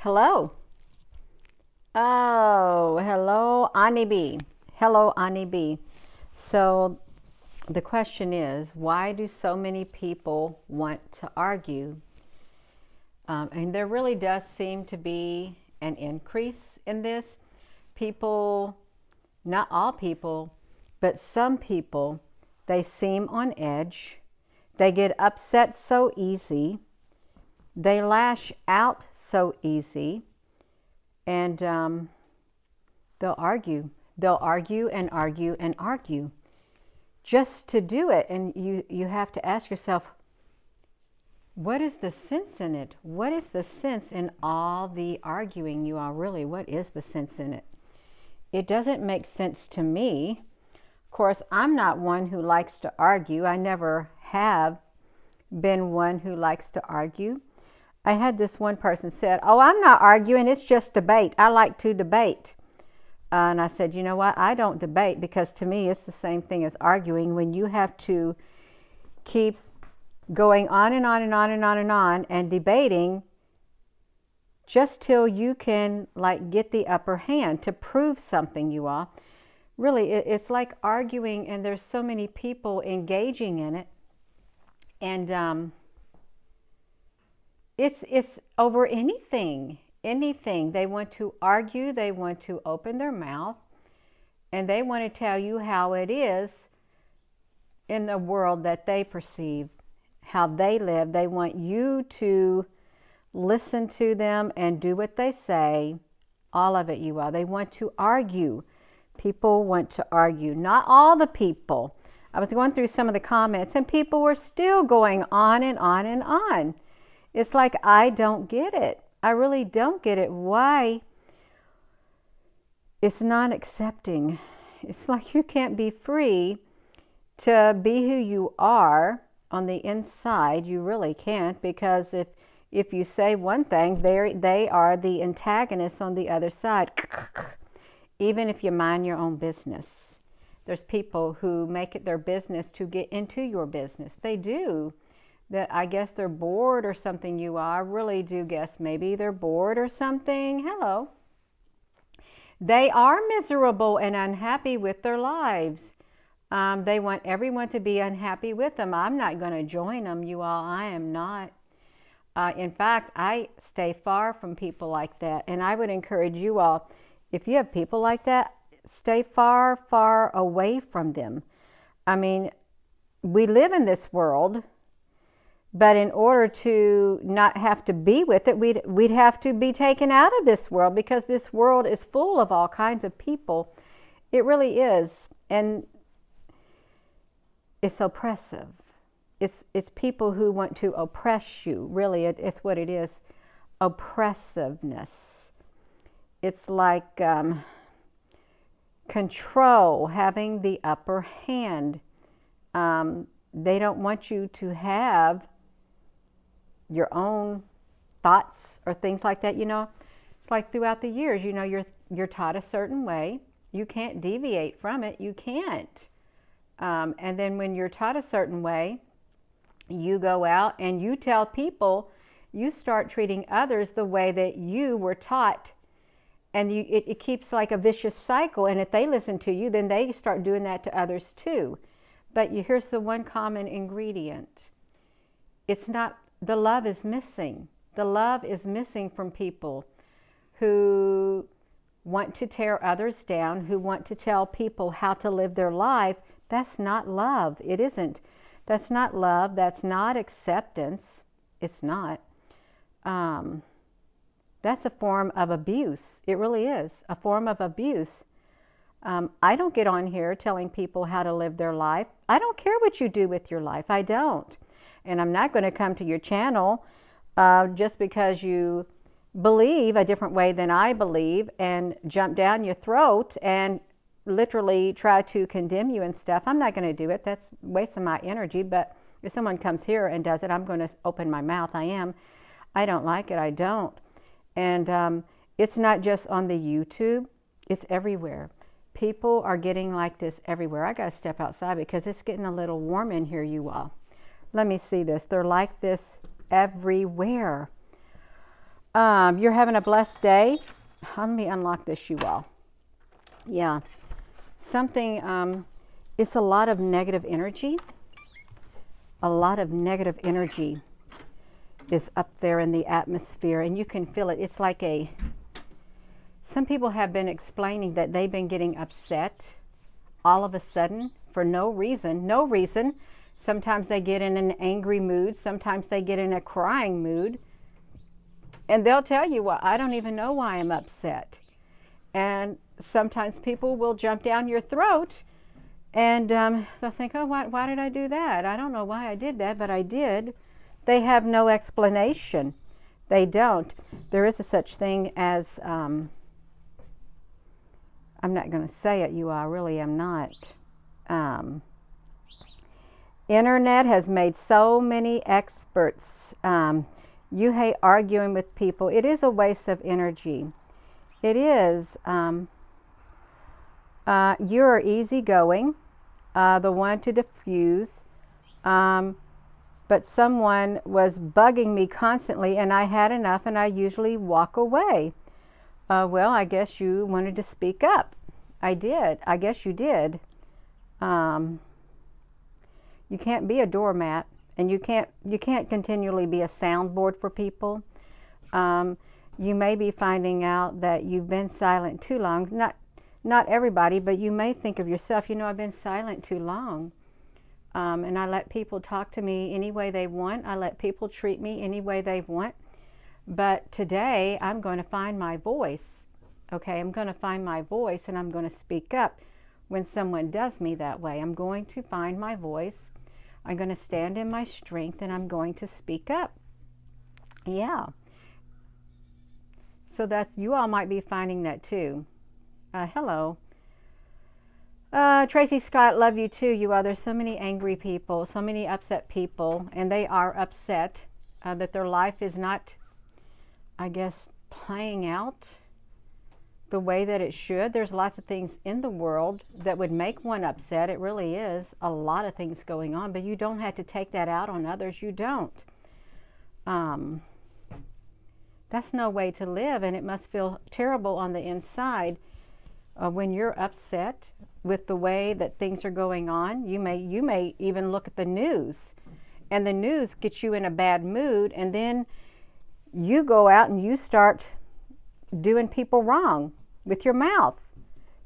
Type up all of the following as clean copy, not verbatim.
Hello. Oh, hello, Ani B. Hello, Ani B. So the question is, why do so many people want to argue? And there really does seem to be an increase in this. People, not all people, but some people, they seem on edge. They get upset so easy. They lash out so easy. And they'll argue. They'll argue and argue and argue just to do it. And you have to ask yourself, what is the sense in it? What is the sense in all the arguing, you all? Really, what is the sense in it? It doesn't make sense to me. Of course, I'm not one who likes to argue. I never have been one who likes to argue. I had this one person said, "Oh, I'm not arguing, it's just debate. I like to debate." And I said, you know what? I don't debate, because to me it's the same thing as arguing, when you have to keep going on and on and on and on and on and debating just till you can get the upper hand to prove something, you all. Really, it's like arguing, and there's so many people engaging in it. And it's over anything. They want to argue, they want to open their mouth, and they want to tell you how it is in the world that they perceive, how they live. They want you to listen to them and do what they say. All of it, you all. They want to argue. People want to argue. Not all the people. I was going through some of the comments, and people were still going on and on and on. It's like, I don't get it. I really don't get it. Why? It's not accepting. It's like you can't be free to be who you are on the inside. You really can't, because if you say one thing, they are the antagonists on the other side. Even if you mind your own business. There's people who make it their business to get into your business. They do. That I guess they're bored or something, you are. I really do guess maybe they're bored or something. Hello. They are miserable and unhappy with their lives. They want everyone to be unhappy with them. I'm not going to join them, you all. I am not. In fact, I stay far from people like that. And I would encourage you all, if you have people like that, stay far, far away from them. I mean, we live in this world. But in order to not have to be with it, we'd have to be taken out of this world, because this world is full of all kinds of people. It really is. And it's oppressive. It's people who want to oppress you. Really, it's what it is. Oppressiveness. It's like control, having the upper hand. They don't want you to have your own thoughts or things like that. It's like throughout the years, you're taught a certain way. You can't deviate from it. You can't. And then when you're taught a certain way, you go out and you tell people, you start treating others the way that you were taught. And it keeps like a vicious cycle. And if they listen to you, then they start doing that to others too. But here's the one common ingredient. It's not, the love is missing. The love is missing from people who want to tear others down, who want to tell people how to live their life. That's not love. It isn't. That's not love. That's not acceptance. It's not. That's a form of abuse. It really is a form of abuse. I don't get on here telling people how to live their life. I don't care what you do with your life. I don't. And I'm not going to come to your channel just because you believe a different way than I believe and jump down your throat and literally try to condemn you and stuff. I'm not going to do it. That's wasting my energy. But if someone comes here and does it, I'm going to open my mouth. I am. I don't like it. I don't. And it's not just on the YouTube. It's everywhere. People are getting like this everywhere. I got to step outside because it's getting a little warm in here, you all. Let me see this. They're like this everywhere. You're having a blessed day. Let me unlock this, you all. Yeah. Something, it's a lot of negative energy. A lot of negative energy is up there in the atmosphere, and you can feel it. It's like some people have been explaining that they've been getting upset all of a sudden for no reason. No reason. Sometimes they get in an angry mood. Sometimes they get in a crying mood. And they'll tell you, well, I don't even know why I'm upset. And sometimes people will jump down your throat and they'll think, oh, why did I do that? I don't know why I did that, but I did. They have no explanation. They don't. There is a such thing as, I'm not going to say it, you all, really am not. Internet has made so many experts. You hate arguing with people. It is a waste of energy. It is. You're easygoing, the one to diffuse, but someone was bugging me constantly and I had enough and I usually walk away. Well, I guess you wanted to speak up. I did. I guess you did. You can't be a doormat, and you can't continually be a soundboard for people. You may be finding out that you've been silent too long. Not everybody, but you may think of yourself, you know, I've been silent too long. And I let people talk to me any way they want. I let people treat me any way they want. But today, I'm going to find my voice. Okay, I'm going to find my voice and I'm going to speak up when someone does me that way. I'm going to find my voice. I'm going to stand in my strength and I'm going to speak up. Yeah. So that's, you all might be finding that too. Hello. Tracy Scott, love you too. You all, there's so many angry people, so many upset people, and they are upset that their life is not, I guess, playing out the way that it should. There's lots of things in the world that would make one upset. It really is a lot of things going on, but you don't have to take that out on others. You don't. That's no way to live, and it must feel terrible on the inside when you're upset with the way that things are going on. You may even look at the news, and the news gets you in a bad mood, and then you go out and you start doing people wrong with your mouth,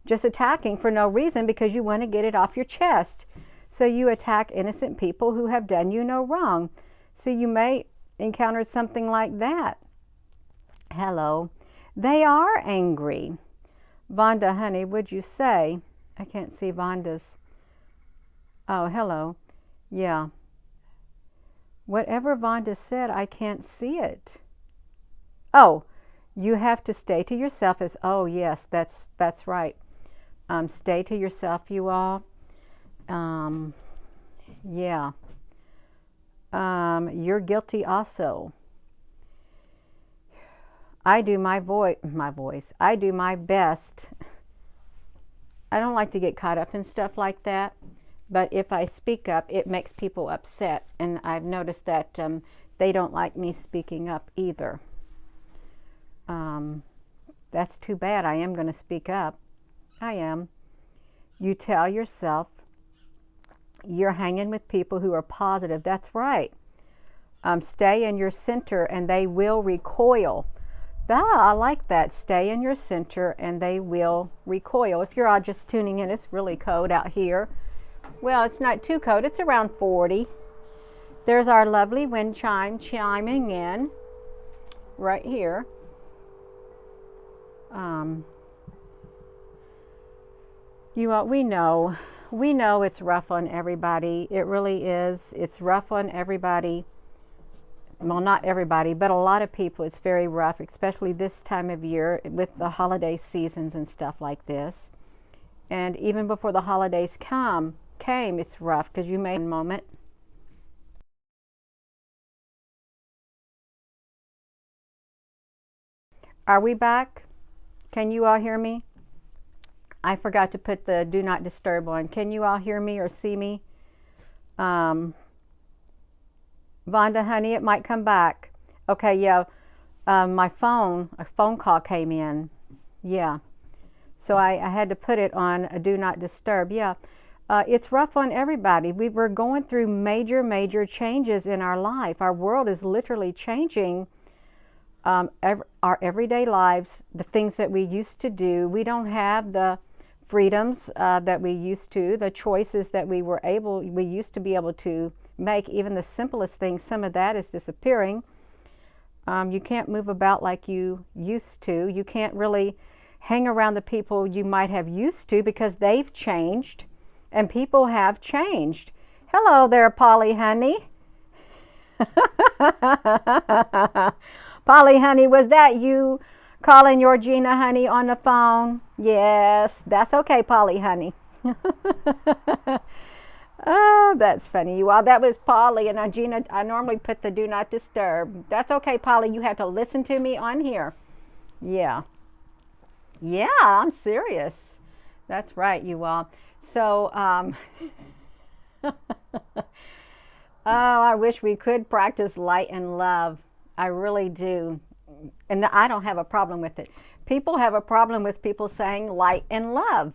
just attacking for no reason because you want to get it off your chest. So you attack innocent people who have done you no wrong. So you may encounter something like that. Hello. They are angry. Vonda, honey, would you say? I can't see Vonda's. Oh, hello. Yeah. Whatever Vonda said, I can't see it. Oh, you have to stay to yourself. As oh yes, that's right. Stay to yourself, you all. Yeah. You're guilty also. I do my voice. I do my best. I don't like to get caught up in stuff like that, but if I speak up, it makes people upset, and I've noticed that they don't like me speaking up either. That's too bad. I am going to speak up. I am. You tell yourself you're hanging with people who are positive. That's right. Stay in your center and they will recoil. I like that. Stay in your center and they will recoil. If you're all just tuning in, it's really cold out here. Well, it's not too cold. It's around 40. There's our lovely wind chime chiming in right here. You all, we know it's rough on everybody. It really is. It's rough on everybody. Well, not everybody, but a lot of people. It's very rough, especially this time of year with the holiday seasons and stuff like this. And even before the holidays came, it's rough because you may moment. Are we back? Can you all hear me? I forgot to put the do not disturb on. Can you all hear me or see me? Vonda, honey, it might come back. Okay, yeah. a phone call came in. Yeah. So I had to put it on a do not disturb. Yeah. It's rough on everybody. We were going through major changes in our life. Our world is literally changing. Our everyday lives, the things that we used to do, we don't have the freedoms that we used to, the choices that we used to be able to make. Even the simplest things, some of that is disappearing. You can't move about like you used to. You can't really hang around the people you might have used to because they've changed and people have changed. Hello there, Polly honey. Polly honey, was that you calling your Gina honey on the phone? Yes, that's okay, Polly honey. Oh, that's funny, you all. That was Polly, and Gina, I normally put the do not disturb. That's okay, Polly. You have to listen to me on here. Yeah. Yeah, I'm serious. That's right, you all. So, oh, I wish we could practice light and love. I really do. And I don't have a problem with it. People have a problem with people saying light and love.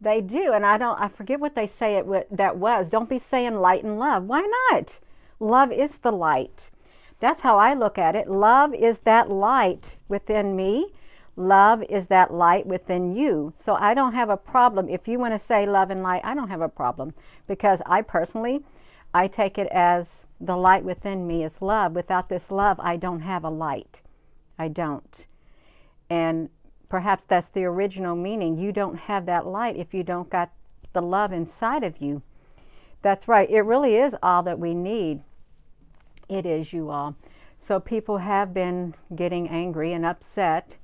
They do. And I forget what they say that was. Don't be saying light and love. Why not? Love is the light. That's how I look at it. Love is that light within me. Love is that light within you. So I don't have a problem. If you want to say love and light, I don't have a problem. Because I take it as the light within me is love. Without this love, I don't have a light. I don't. And perhaps that's the original meaning. You don't have that light if you don't got the love inside of you. That's right. It really is all that we need. It is, you all. So people have been getting angry and upset,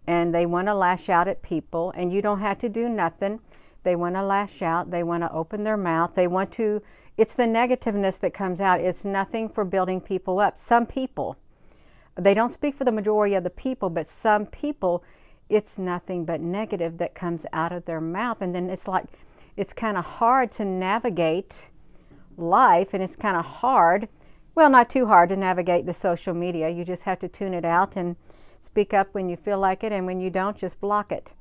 and they want to lash out at people, and you don't have to do nothing. They want to lash out. They want to open their mouth. It's the negativeness that comes out. It's nothing for building people up. Some people, they don't speak for the majority of the people, but some people, it's nothing but negative that comes out of their mouth. And then it's kind of hard to navigate life, and it's kind of hard, well, not too hard to navigate the social media. You just have to tune it out and speak up when you feel like it, and when you don't, just block it.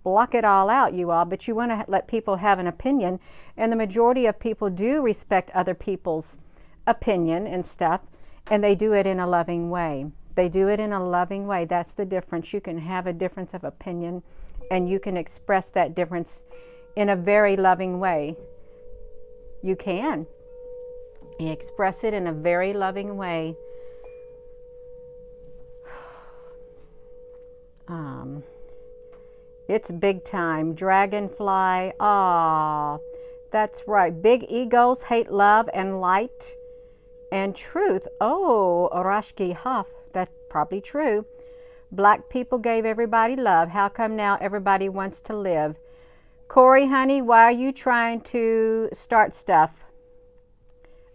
Block it all out, you all. But you want to let people have an opinion, and the majority of people do respect other people's opinion and stuff, and they do it in a loving way. They do it in a loving way. That's the difference. You can have a difference of opinion, and you can express that difference in a very loving way. You can. You express it in a very loving way. It's big time. Dragonfly. Ah, that's right. Big egos hate love and light and truth. Oh, Orashki Huff. That's probably true. Black people gave everybody love. How come now everybody wants to live? Corey, honey, why are you trying to start stuff?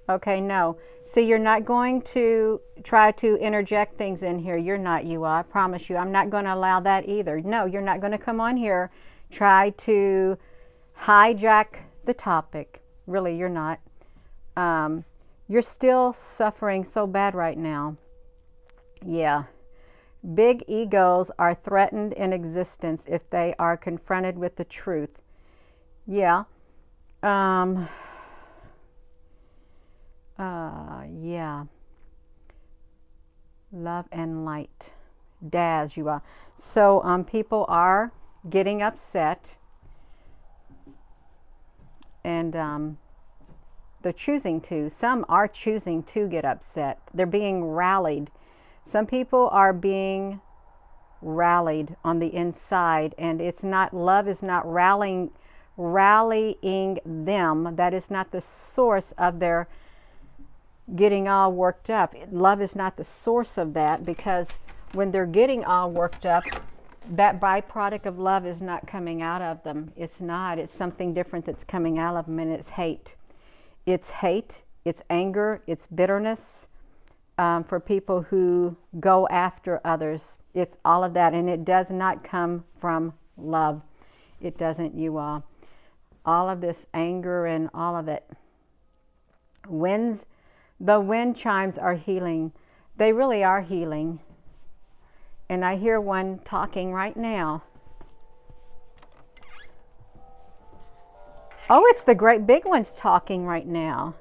Okay, no. See, you're not going to try to interject things in here. You're not, you are. I promise you. I'm not going to allow that either. No, you're not going to come on here, try to hijack the topic. Really, you're not. You're still suffering so bad right now. Yeah. Big egos are threatened in existence if they are confronted with the truth. Yeah. Yeah. Love and light. Daz, you are. So people are getting upset, and they're choosing to. Some are choosing to get upset. They're being rallied. Some people are being rallied on the inside, and it's not, love is not rallying them. That is not the source of their getting all worked up. Love is not the source of that, because when they're getting all worked up, that byproduct of love is not coming out of them. It's not. It's something different that's coming out of them, and it's hate. It's hate, it's anger, it's bitterness for people who go after others. It's all of that, and it does not come from love. It doesn't, you all. All of this anger and all of it. The wind chimes are healing. They really are healing. And I hear one talking right now. Oh, it's the great big ones talking right now.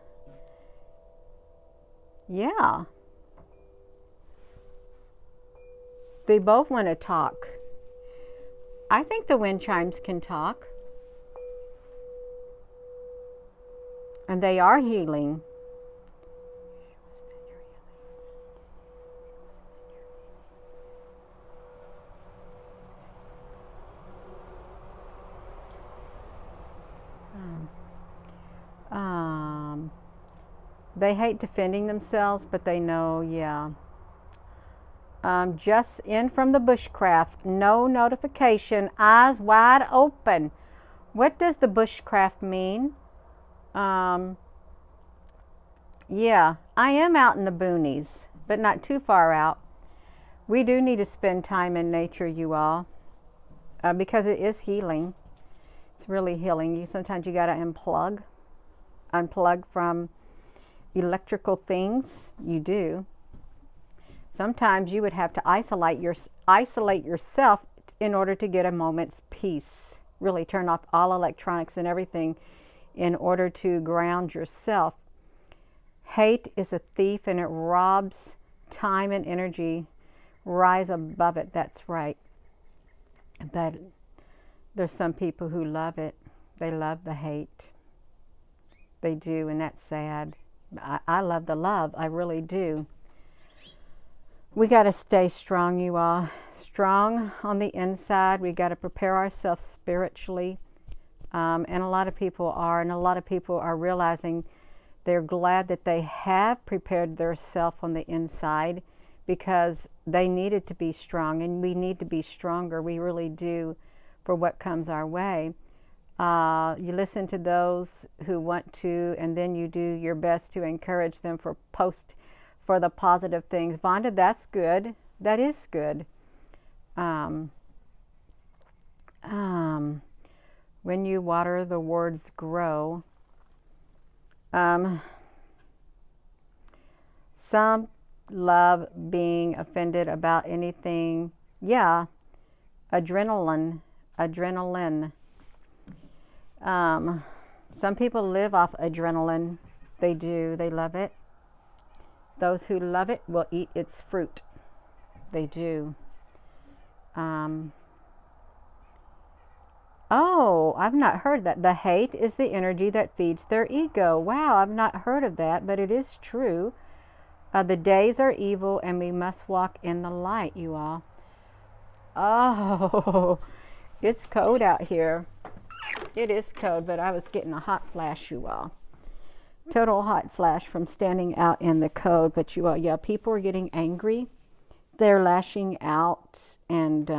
Yeah. They both want to talk. I think the wind chimes can talk. And they are healing. They hate defending themselves, but they know, yeah. Just in from the bushcraft, no notification, eyes wide open. What does the bushcraft mean? Yeah, I am out in the boonies, but not too far out. We do need to spend time in nature, you all, because it is healing. It's really healing. Sometimes you got to unplug from electrical things. You do. Sometimes you would have to isolate yourself in order to get a moment's peace. Really turn off all electronics and everything in order to ground yourself. Hate is a thief and it robs time and energy. Rise above it, that's right. But there's some people who love it. They love the hate. They do, and that's sad. I love the love, I really do. We got to stay strong, you all. Strong on the inside. We got to prepare ourselves spiritually. And a lot of people are, and a lot of people are realizing they're glad that they have prepared themselves on the inside because they needed to be strong, and we need to be stronger. We really do for what comes our way. You listen to those who want to, and then you do your best to encourage them for the positive things. Vonda, that's good. That is good. When you water, the words grow. Some love being offended about anything. Yeah, adrenaline. Some people live off adrenaline. They do. They love it. Those who love it will eat its fruit. They do. Oh, I've not heard that. The hate is the energy that feeds their ego. Wow, I've not heard of that, but it is true. The days are evil and we must walk in the light, you all. Oh, it's cold out here. It is cold, but I was getting a hot flash, you all. Total hot flash from standing out in the cold. But you all, yeah, people are getting angry. They're lashing out, and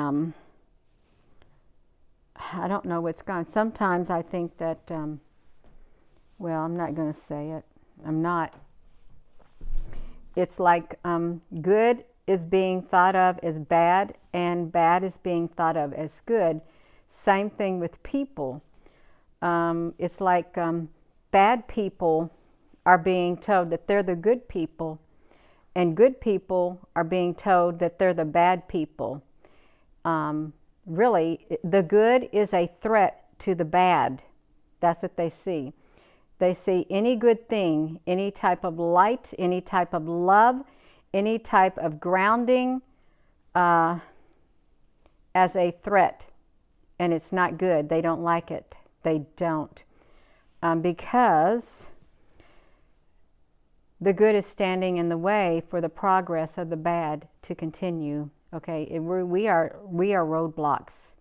I don't know what's gone. Sometimes I think that, well, I'm not going to say it. I'm not. It's like good is being thought of as bad, and bad is being thought of as good. Same thing with people. It's like bad people are being told that they're the good people, and good people are being told that they're the bad people. Really, the good is a threat to the bad. That's what they see. They see any good thing, any type of light, any type of love, any type of grounding as a threat. And it's not good. They don't like it. They don't. Because the good is standing in the way for the progress of the bad to continue. Okay, we are roadblocks.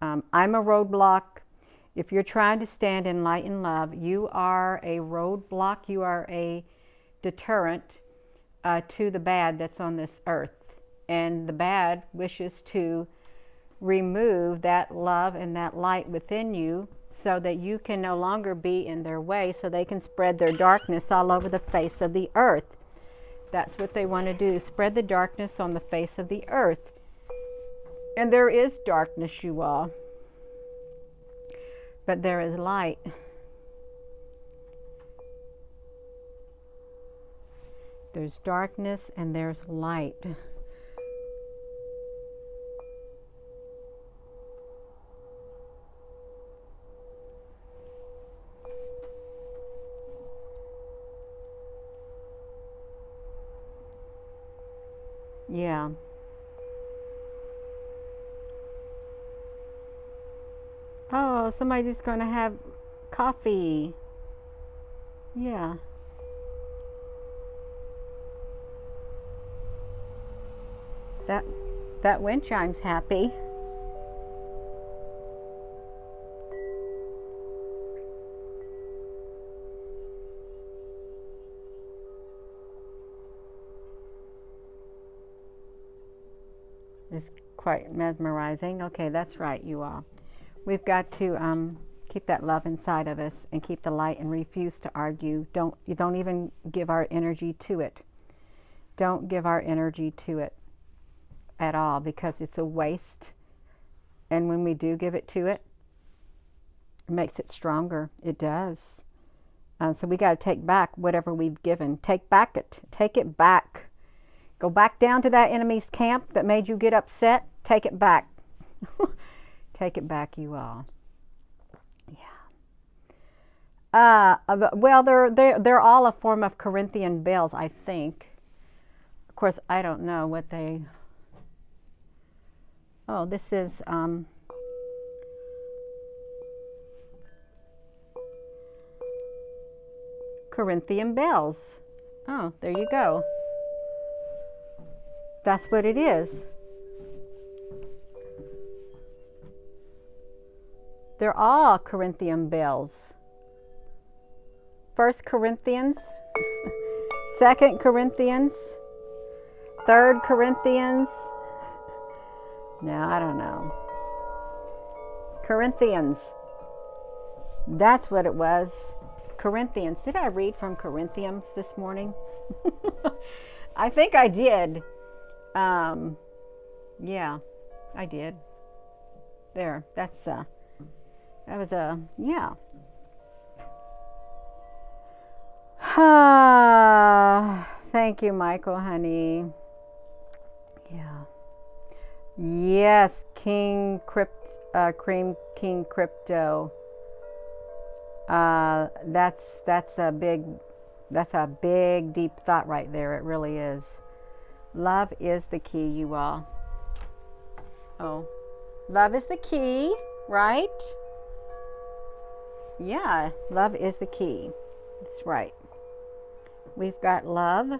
I'm a roadblock. If you're trying to stand in light and love, you are a roadblock. You are a deterrent to the bad that's on this earth. And the bad wishes to remove that love and that light within you so that you can no longer be in their way, so they can spread their darkness all over the face of the earth. That's what they want to do, spread the darkness on the face of the earth. And there is darkness, you all. But there is light. There's darkness and there's light. Yeah. Oh, somebody's going to have coffee. Yeah. That that wind chime's happy. It's quite mesmerizing. Okay, that's right, you all. We've got to keep that love inside of us and keep the light and refuse to argue. You don't even give our energy to it. Don't give our energy to it at all, because it's a waste. And when we do give it to it, it makes it stronger. It does. So we got to take back whatever we've given. Take it back. Go back down to that enemy's camp that made you get upset. Take it back. Take it back, you all. Yeah. Well, they're all a form of Corinthian bells, I think. Of course, I don't know what they. Oh, this is Corinthian bells. Oh, there you go. That's what it is. They're all Corinthian bells. 1 Corinthians, 2 Corinthians, 3 Corinthians. No, I don't know. Corinthians. That's what it was. Corinthians. Did I read from Corinthians this morning? I think I did. Yeah, I did. There. That was yeah. Thank you, Michael, honey. Yeah. Yes, King Crypto. That's a big deep thought right there. It really is. Love is the key, you all. Oh, love is the key, right? Yeah, love is the key. That's right. We've got love.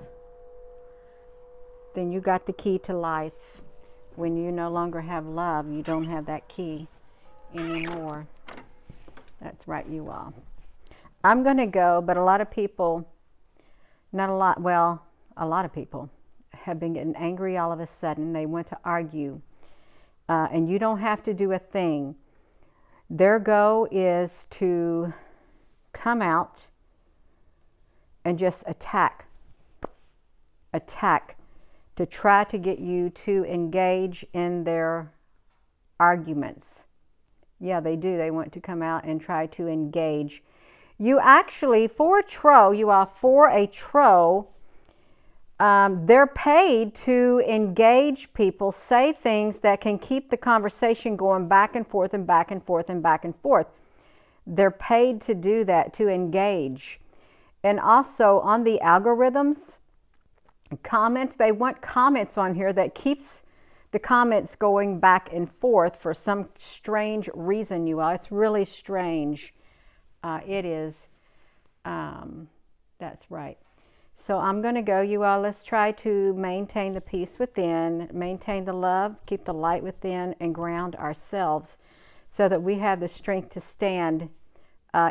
Then you got the key to life. When you no longer have love, you don't have that key anymore. That's right, you all. I'm going to go, but a lot of people, not a lot, well, a lot of people have been getting angry all of a sudden. They want to argue. And you don't have to do a thing. Their goal is to come out and just attack, to try to get you to engage in their arguments. Yeah, they do. They want to come out and try to engage. You actually, for a tro, they're paid to engage people, say things that can keep the conversation going back and forth and back and forth and back and forth. They're paid to do that, to engage. And also on the algorithms, comments, they want comments on here that keeps the comments going back and forth for some strange reason, you all. It's really strange. It is. That's right. So I'm going to go, you all. Let's try to maintain the peace within, maintain the love, keep the light within, and ground ourselves so that we have the strength to stand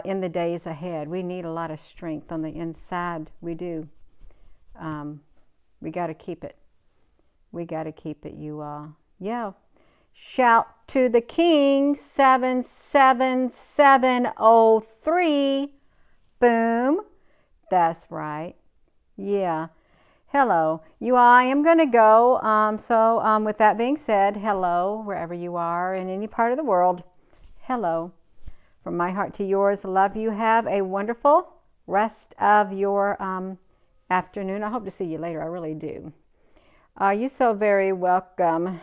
in the days ahead. We need a lot of strength on the inside. We do. We got to keep it. We got to keep it, you all. Yeah. Shout to the King, 77703. Boom. That's right. Yeah. Hello. You all, I am going to go. With that being said, hello, wherever you are in any part of the world. Hello. From my heart to yours, love you. Have a wonderful rest of your afternoon. I hope to see you later. I really do. You're so very welcome.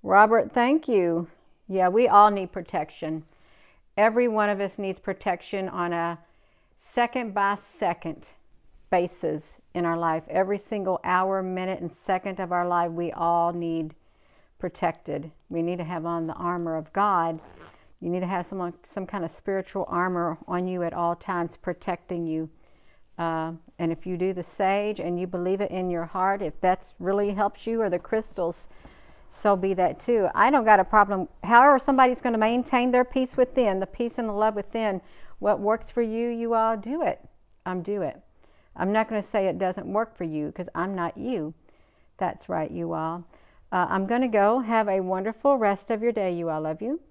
Robert, thank you. Yeah, we all need protection. Every one of us needs protection on a second by second spaces in our life. Every single hour, minute, and second of our life, we all need protected. We need to have on the armor of God. You need to have some kind of spiritual armor on you at all times, protecting you. And if you do the sage and you believe it in your heart, if that really helps you, or the crystals, so be that too. I don't got a problem. However somebody's going to maintain their peace within, the peace and the love within, what works for you, you all do it. Do it. I'm not going to say it doesn't work for you, because I'm not you. That's right, you all. I'm going to go. Have a wonderful rest of your day, you all. Love you.